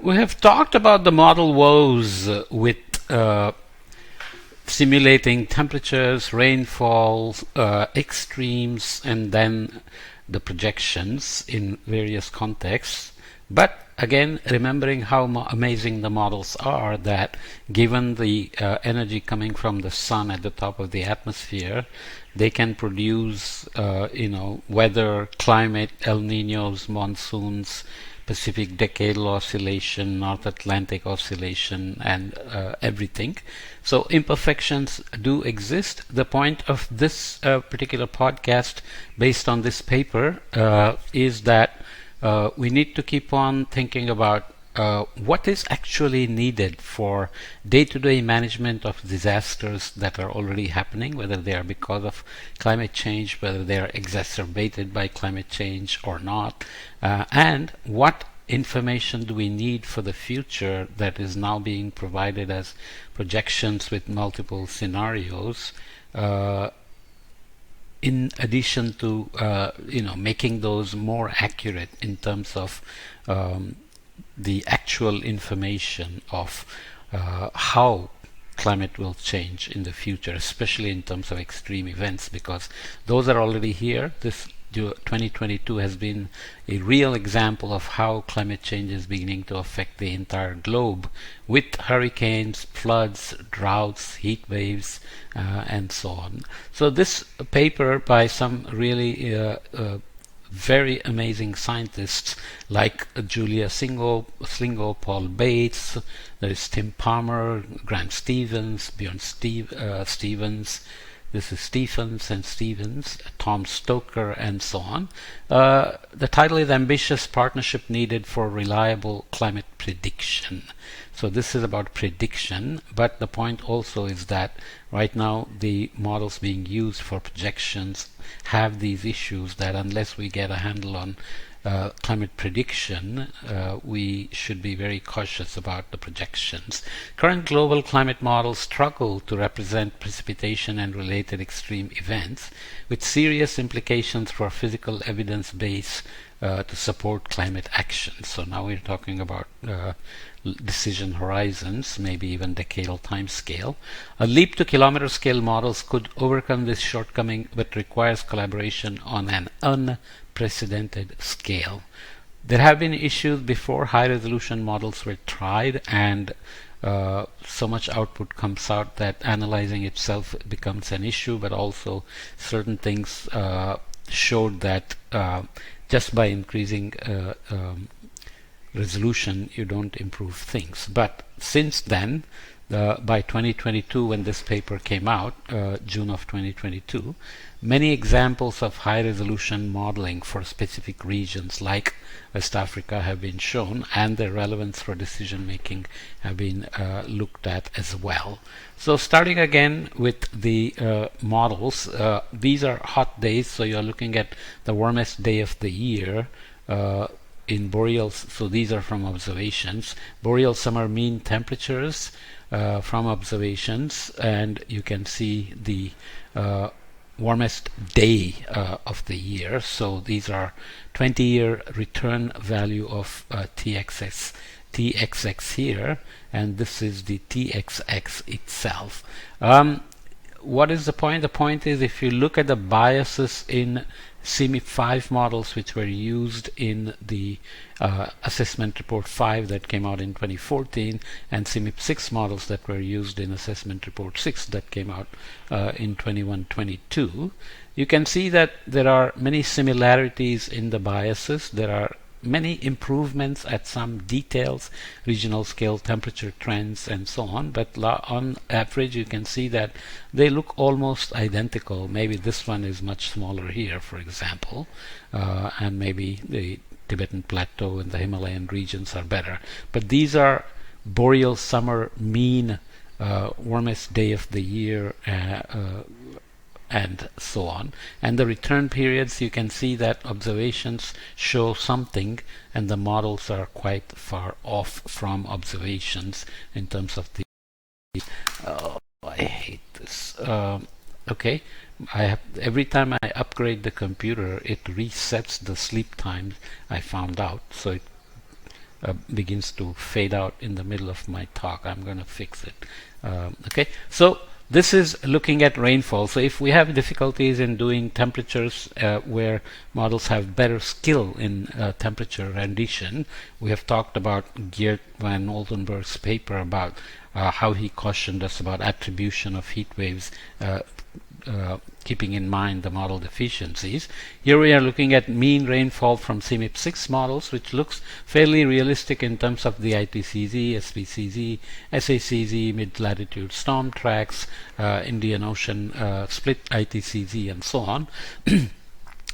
We have talked about the model woes with simulating temperatures, rainfalls, extremes, and then the projections in various contexts. But again, remembering how amazing the models are, that given the energy coming from the sun at the top of the atmosphere, they can produce, weather, climate, El Niños, monsoons, Pacific decadal oscillation, North Atlantic oscillation, and everything. So imperfections do exist. The point of this particular podcast, based on this paper, is that we need to keep on thinking about what is actually needed for day-to-day management of disasters that are already happening, whether they are because of climate change, whether they are exacerbated by climate change or not, and what information do we need for the future that is now being provided as projections with multiple scenarios, in addition to making those more accurate in terms of the actual information of how climate will change in the future, especially in terms of extreme events, because those are already here. This 2022 has been a real example of how climate change is beginning to affect the entire globe, with hurricanes, floods, droughts, heat waves, and so on. So this paper by some really very amazing scientists like Julia Slingo, Paul Bates, there is Tim Palmer, Graham Stevens, Bjorn Stevens, this is Stephens and Stevens, Tom Stoker, and so on. The title is Ambitious Partnership Needed for Reliable Climate Prediction. So this is about prediction, but the point also is that right now the models being used for projections have these issues that unless we get a handle on climate prediction, we should be very cautious about the projections. Current global climate models struggle to represent precipitation and related extreme events, with serious implications for physical evidence base to support climate action. So now we're talking about decision horizons, maybe even decadal time scale. A leap to kilometer scale models could overcome this shortcoming, but requires collaboration on an unprecedented scale. There have been issues before high resolution models were tried, and so much output comes out that analyzing itself becomes an issue, but also certain things showed that just by increasing resolution you don't improve things. But since then, by 2022, when this paper came out, June of 2022, many examples of high resolution modeling for specific regions like West Africa have been shown, and their relevance for decision making have been looked at as well. So starting again with the models, these are hot days, so you're looking at the warmest day of the year in boreal, so these are from observations, boreal summer mean temperatures from observations, and you can see the warmest day of the year. So these are 20-year return value of TXX here, and this is the TXX itself. What is the point? The point is, if you look at the biases in CMIP5 models which were used in the assessment report 5 that came out in 2014, and CMIP6 models that were used in assessment report 6 that came out in 21-22, you can see that there are many similarities in the biases. There are many improvements at some details, regional scale temperature trends and so on, but on average you can see that they look almost identical. Maybe this one is much smaller here, for example, and maybe the Tibetan Plateau and the Himalayan regions are better. But these are boreal summer mean warmest day of the year and so on. And the return periods, you can see that observations show something and the models are quite far off from observations in terms of the I hate this. Okay, every time I upgrade the computer it resets the sleep times, I found out. So begins to fade out in the middle of my talk. I'm going to fix it. Okay, so this is looking at rainfall. So if we have difficulties in doing temperatures where models have better skill in temperature rendition, we have talked about Geert van Oldenburg's paper about how he cautioned us about attribution of heat waves, keeping in mind the model deficiencies. Here we are looking at mean rainfall from CMIP6 models, which looks fairly realistic in terms of the IPCC, SPCZ, SACZ, mid-latitude storm tracks, Indian Ocean split ITCZ, and so on.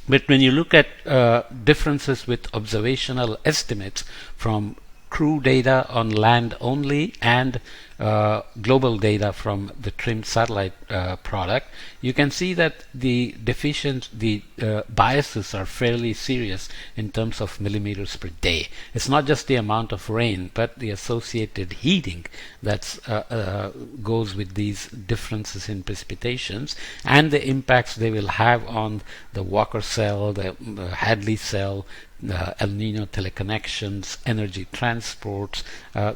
But when you look at differences with observational estimates from crew data on land only and global data from the trimmed satellite product, you can see that the biases are fairly serious in terms of millimeters per day. It's not just the amount of rain, but the associated heating that goes with these differences in precipitations and the impacts they will have on the Walker cell, the Hadley cell, El Nino teleconnections, energy transports.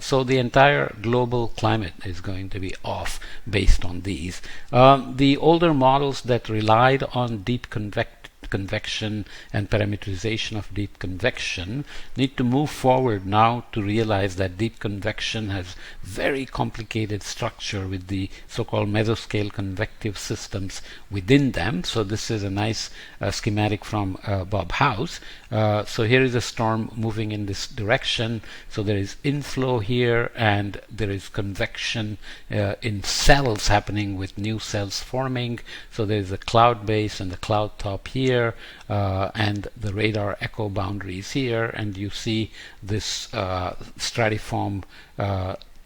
So the entire global climate is going to be off based on these. The older models that relied on deep convection and parameterization of deep convection need to move forward now to realize that deep convection has very complicated structure with the so-called mesoscale convective systems within them. So this is a nice schematic from Bob House. So here is a storm moving in this direction. So there is inflow here and there is convection in cells happening with new cells forming. So there is a cloud base and the cloud top here, and the radar echo boundaries here, and you see this stratiform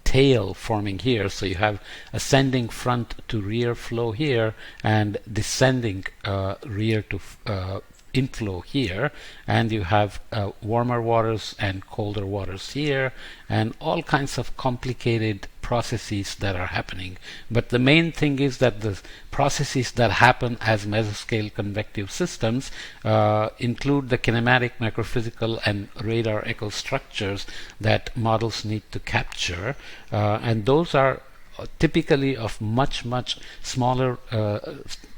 tail forming here. So you have ascending front to rear flow here and descending rear to inflow here, and you have warmer waters and colder waters here, and all kinds of complicated processes that are happening. But the main thing is that the processes that happen as mesoscale convective systems include the kinematic, microphysical, and radar echo structures that models need to capture, and those are typically of much smaller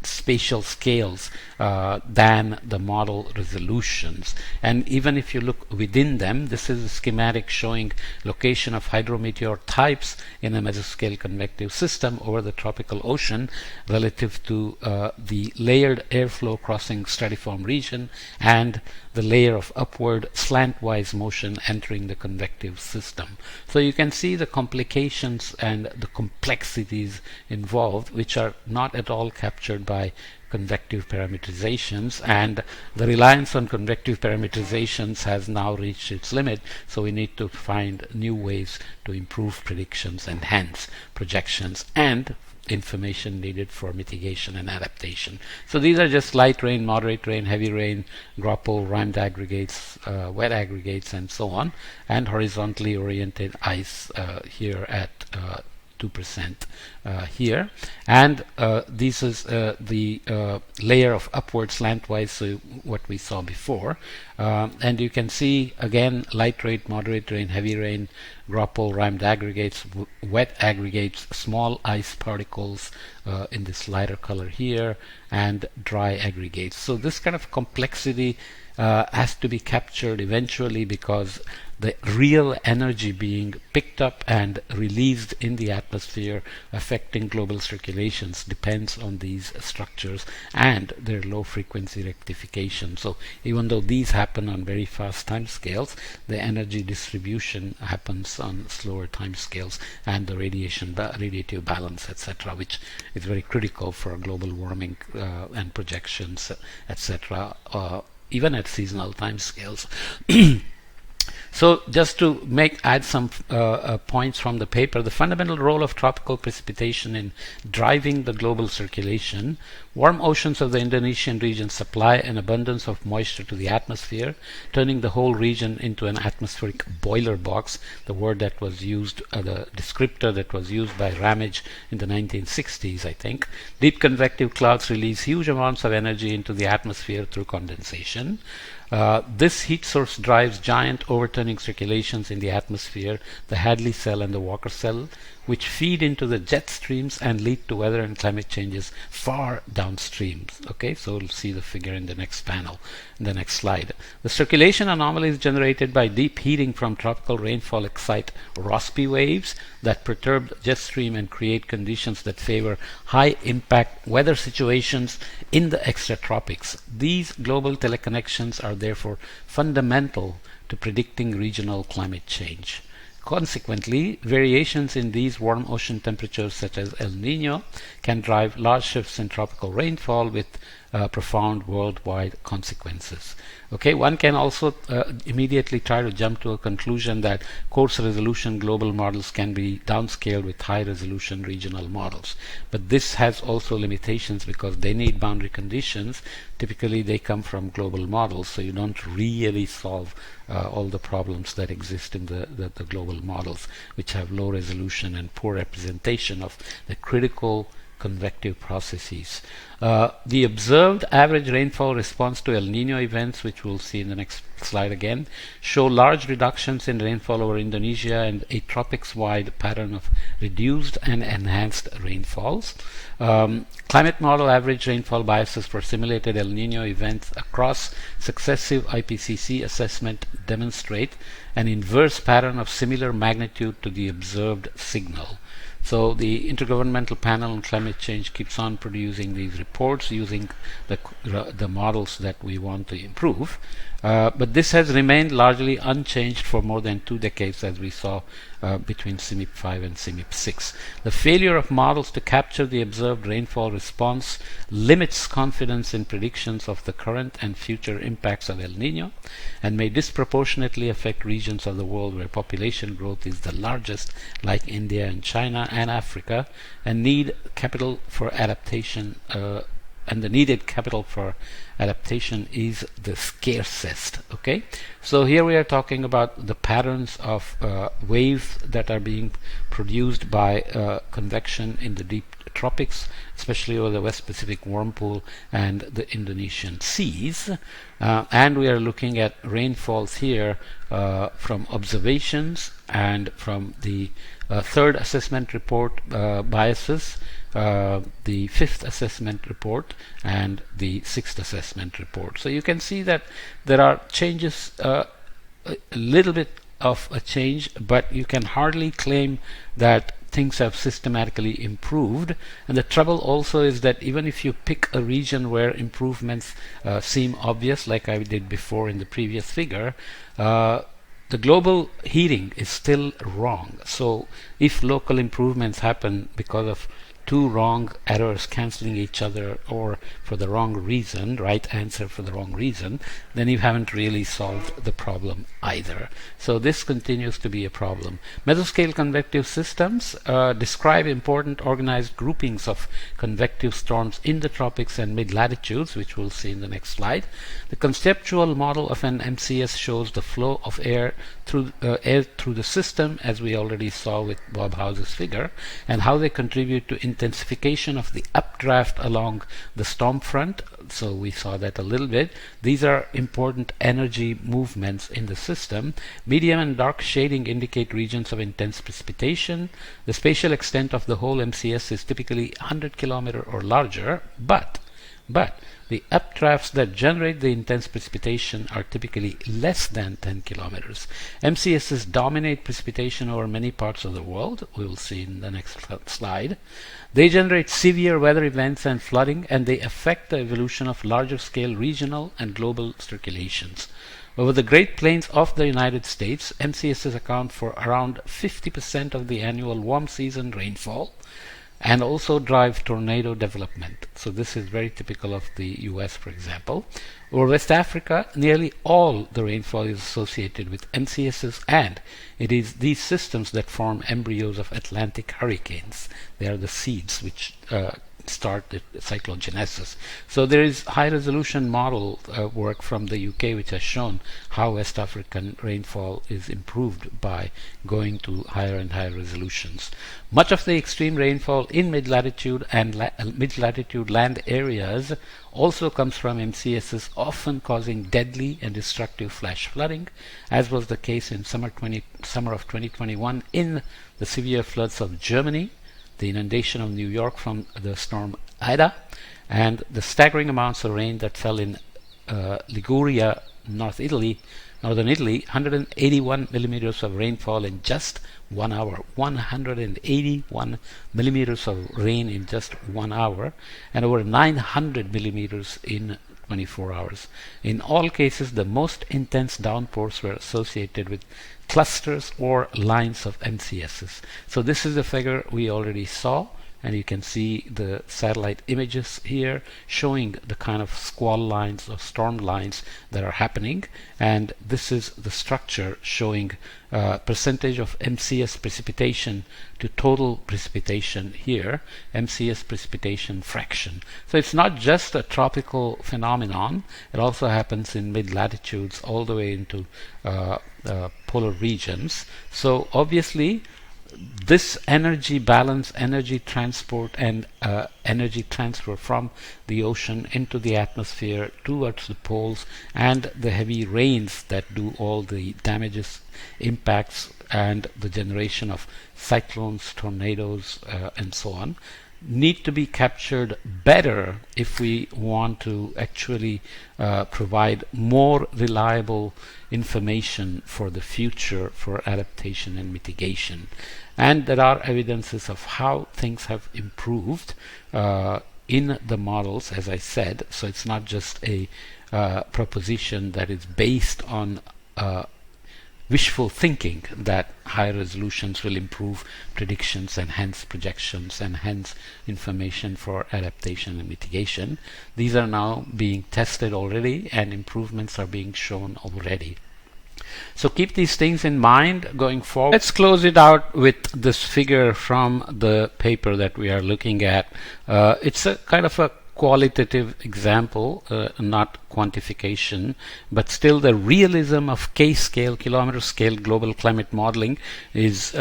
spatial scales than the model resolutions. And even if you look within them, this is a schematic showing location of hydrometeor types in a mesoscale convective system over the tropical ocean relative to the layered airflow crossing stratiform region and the layer of upward slantwise motion entering the convective system. So you can see the complications and the complexities involved, which are not at all captured by convective parameterizations, and the reliance on convective parameterizations has now reached its limit. So we need to find new ways to improve predictions and hence projections and information needed for mitigation and adaptation. So these are just light rain, moderate rain, heavy rain, graupel, rhymed aggregates, wet aggregates, and so on, and horizontally oriented ice here at 2% here, and this is the layer of upward slantwise, so what we saw before, and you can see again light rain, moderate rain, heavy rain, graupel, rhymed aggregates, wet aggregates, small ice particles in this lighter color here, and dry aggregates. So this kind of complexity has to be captured eventually, because the real energy being picked up and released in the atmosphere affecting global circulations depends on these structures and their low frequency rectification. So even though these happen on very fast time scales, the energy distribution happens on slower time scales, and the radiative balance, etc., which is very critical for global warming and projections, etc., even at seasonal time scales. So just to add some points from the paper, the fundamental role of tropical precipitation in driving the global circulation Warm oceans of the Indonesian region supply an abundance of moisture to the atmosphere, turning the whole region into an atmospheric boiler box, the word that was used, the descriptor that was used by Ramage in the 1960s, I think. Deep convective clouds release huge amounts of energy into the atmosphere through condensation. This heat source drives giant overturning circulations in the atmosphere, the Hadley cell and the Walker cell, which feed into the jet streams and lead to weather and climate changes far downstream. Okay, so we'll see the figure in the next panel, in the next slide. The circulation anomalies generated by deep heating from tropical rainfall excite Rossby waves that perturb the jet stream and create conditions that favor high impact weather situations in the extratropics. These global teleconnections are therefore fundamental to predicting regional climate change. Consequently, variations in these warm ocean temperatures such as El Nino can drive large shifts in tropical rainfall with profound worldwide consequences. Okay, one can also immediately try to jump to a conclusion that coarse resolution global models can be downscaled with high resolution regional models. But this has also limitations because they need boundary conditions. Typically they come from global models, so you don't really solve all the problems that exist in the global models, which have low resolution and poor representation of the critical convective processes. The observed average rainfall response to El Nino events, which we'll see in the next slide again, show large reductions in rainfall over Indonesia and a tropics-wide pattern of reduced and enhanced rainfalls. Climate model average rainfall biases for simulated El Nino events across successive IPCC assessment demonstrate an inverse pattern of similar magnitude to the observed signal. So the Intergovernmental Panel on Climate Change keeps on producing these reports using the models that we want to improve. But this has remained largely unchanged for more than 2 decades, as we saw between CMIP 5 and CMIP 6. The failure of models to capture the observed rainfall response limits confidence in predictions of the current and future impacts of El Nino and may disproportionately affect regions of the world where population growth is the largest, like India and China and Africa, and need capital for adaptation and the needed capital for adaptation is the scarcest. Okay, so here we are talking about the patterns of waves that are being produced by convection in the deep tropics, especially over the West Pacific Whirlpool and the Indonesian seas. And we are looking at rainfalls here from observations and from the third assessment report biases, the fifth assessment report and the sixth assessment report. So you can see that there are changes, a little bit of a change, but you can hardly claim that things have systematically improved. And the trouble also is that even if you pick a region where improvements seem obvious, like I did before in the previous figure, the global heating is still wrong. So if local improvements happen because of two wrong errors cancelling each other or for the wrong reason, right answer for the wrong reason, then you haven't really solved the problem either. So this continues to be a problem. Mesoscale convective systems describe important organized groupings of convective storms in the tropics and mid-latitudes, which we'll see in the next slide. The conceptual model of an MCS shows the flow of air through the system, as we already saw with Bob House's figure, and how they contribute to intensification of the updraft along the storm front. So we saw that a little bit. These are important energy movements in the system. Medium and dark shading indicate regions of intense precipitation. The spatial extent of the whole MCS is typically 100 km or larger, but the updrafts that generate the intense precipitation are typically less than 10 kilometers. MCSs dominate precipitation over many parts of the world. We will see in the next slide. They generate severe weather events and flooding, and they affect the evolution of larger scale regional and global circulations. Over the Great Plains of the United States, MCSs account for around 50% of the annual warm season rainfall and also drive tornado development. So this is very typical of the US, for example. Over West Africa, nearly all the rainfall is associated with MCSs, and it is these systems that form embryos of Atlantic hurricanes. They are the seeds which start the cyclogenesis. So there is high-resolution model work from the UK which has shown how West African rainfall is improved by going to higher and higher resolutions. Much of the extreme rainfall in mid-latitude and mid-latitude land areas also comes from MCSs, often causing deadly and destructive flash flooding, as was the case in summer of 2021 in the severe floods of Germany, the inundation of New York from the storm Ida, and the staggering amounts of rain that fell in Liguria, northern Italy, 181 millimeters of rainfall in just 1 hour. 181 millimeters of rain in just 1 hour, and over 900 millimeters in 24 hours. In all cases, the most intense downpours were associated with clusters or lines of MCSs. So this is the figure we already saw, and you can see the satellite images here showing the kind of squall lines or storm lines that are happening, and this is the structure showing percentage of MCS precipitation to total precipitation here, MCS precipitation fraction. So it's not just a tropical phenomenon, it also happens in mid-latitudes all the way into polar regions. So obviously this energy balance, energy transport, and energy transfer from the ocean into the atmosphere towards the poles, and the heavy rains that do all the damages, impacts, and the generation of cyclones, tornadoes, and so on, need to be captured better if we want to actually provide more reliable information for the future for adaptation and mitigation. And there are evidences of how things have improved in the models, as I said. So it's not just a proposition that is based on wishful thinking that high resolutions will improve predictions and hence projections and hence information for adaptation and mitigation. These are now being tested already, and improvements are being shown already. So keep these things in mind going forward. Let's close it out with this figure from the paper that we are looking at. It's a kind of a qualitative example, not quantification, but still the realism of K-scale, kilometer scale global climate modeling is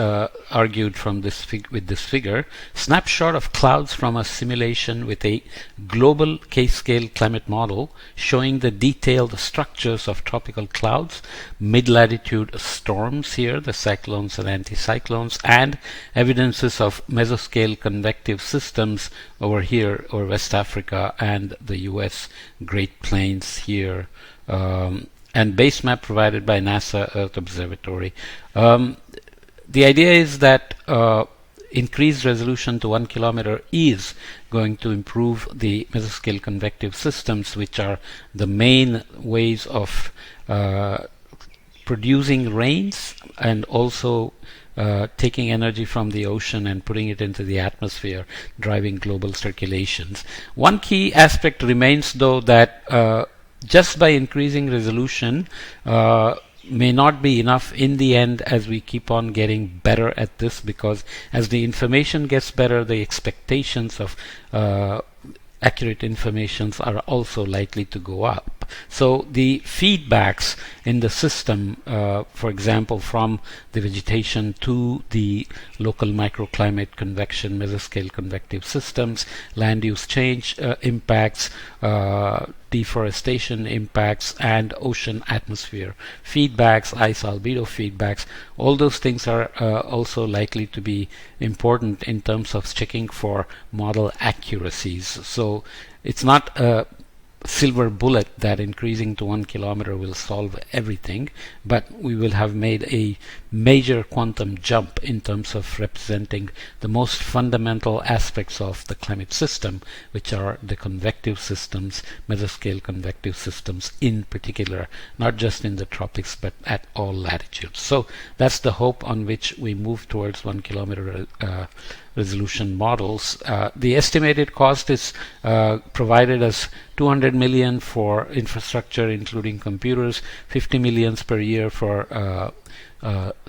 argued from this with this figure. Snapshot of clouds from a simulation with a global K-scale climate model showing the detailed structures of tropical clouds, mid-latitude storms here, the cyclones and anticyclones, and evidences of mesoscale convective systems over here, or West Africa and the US Great Plains here, and base map provided by NASA Earth Observatory. The idea is that increased resolution to 1 kilometer is going to improve the mesoscale convective systems, which are the main ways of producing rains and also taking energy from the ocean and putting it into the atmosphere, driving global circulations. One key aspect remains, though, that just by increasing resolution may not be enough in the end as we keep on getting better at this, because as the information gets better, the expectations of accurate informations are also likely to go up. So the feedbacks in the system, for example, from the vegetation to the local microclimate, convection, mesoscale convective systems, land use change impacts, deforestation impacts, and ocean atmosphere feedbacks, ice albedo feedbacks, all those things are also likely to be important in terms of checking for model accuracies. So it's not a silver bullet that increasing to 1 kilometer will solve everything, but we will have made a major quantum jump in terms of representing the most fundamental aspects of the climate system, which are the convective systems, mesoscale convective systems in particular, not just in the tropics but at all latitudes. So that's the hope on which we move towards 1 kilometer resolution models. The estimated cost is provided as 200 million for infrastructure including computers, 50 millions per year for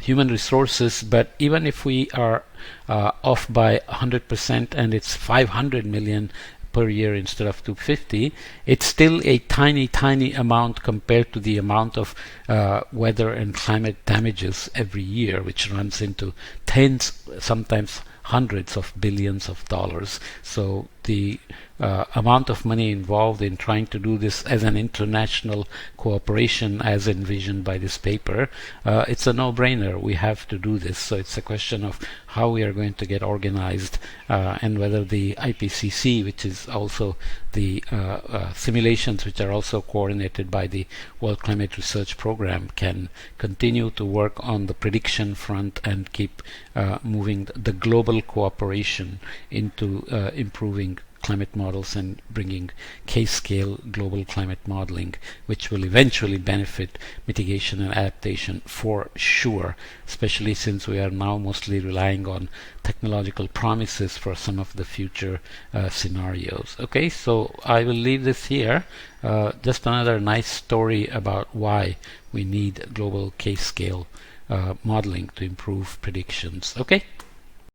human resources. But even if we are off by 100% and it's 500 million per year instead of 250, it's still a tiny amount compared to the amount of weather and climate damages every year, which runs into tens, sometimes hundreds of billions of dollars. So the amount of money involved in trying to do this as an international cooperation as envisioned by this paper, it's a no-brainer. We have to do this. So it's a question of how we are going to get organized and whether the IPCC, which is also the simulations which are also coordinated by the World Climate Research Program, can continue to work on the prediction front and keep moving the global cooperation into improving climate models and bringing case-scale global climate modeling, which will eventually benefit mitigation and adaptation for sure, especially since we are now mostly relying on technological promises for some of the future scenarios. Okay, so I will leave this here. Just another nice story about why we need global case-scale modeling to improve predictions. Okay.